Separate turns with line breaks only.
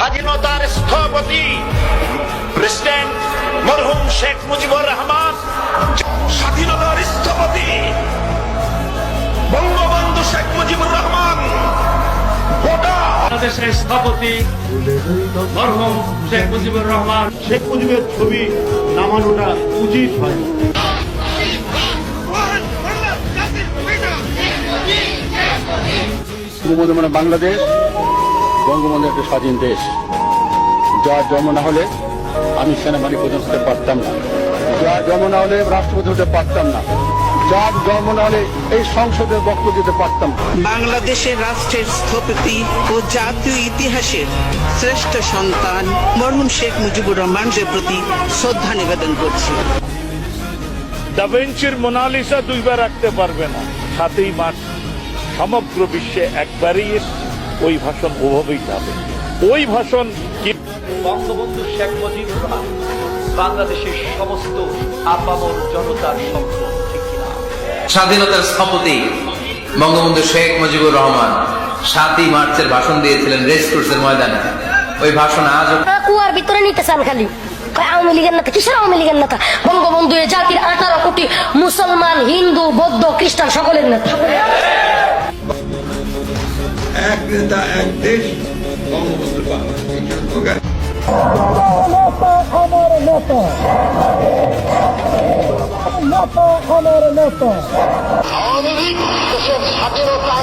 স্বাধীনতার স্থপতি প্রেসিডেন্ট মরহুম শেখ মুজিবুর রহমান, স্বাধীনতার স্থপতি বঙ্গবন্ধু শেখ মুজিবুর রহমান,
বাংলাদেশের স্থপতি মরহুম শেখ মুজিবুর রহমান।
শেখ মুজিবের ছবি নামানোটা উচিত হয়। মানে বাংলাদেশ বঙ্গবন্ধু একটা স্বাধীন দেশ, যার জন্ম না হলে আমি সেনাবাহিনী প্রধান হতে পারতাম না, যার জন্ম না হলে রাষ্ট্রপতি হতে পারতাম না, যার জন্ম না হলে এই সংসদে বক্তব্য দিতে পারতাম।
বাংলাদেশের রাষ্ট্রের স্থপতি ও জাতীয় ইতিহাসের শ্রেষ্ঠ সন্তান মরহুম শেখ মুজিবুর রহমানের প্রতি শ্রদ্ধা নিবেদন করছি।
দা ভিঞ্চির মোনালিসা দুইবার রাখতে পারবে না। 7ই মার্চ সমগ্র বিশ্বে একবারই ওই ভাষণ ওভাবেই যাবে। ওই ভাষণ কি
বঙ্গবন্ধু শেখ মুজিবুর রহমান বাংলাদেশের সমস্ত আপামর জনতার সম্পদ, ঠিক কিনা?
স্বাধীনতার স্থপতি বঙ্গবন্ধু শেখ মুজিবুর রহমান 7ই মার্চের ভাষণ দিয়েছিলেন রেসকোর্সের ময়দানে। ওই ভাষণ আজও
কুয়ার ভিতরে নিতে চান খালি। আওয়ামী লীগের নেতা, কিসের আওয়ামী লীগের নেতা? বঙ্গবন্ধু এ জাতির 18 কোটি মুসলমান, হিন্দু, বৌদ্ধ, খ্রিস্টান সকলের নেতা।
এক নেতা এক দেশ, বঙ্গবন্ধু
আওয়ামী লীগ দেশের স্বাধীনতা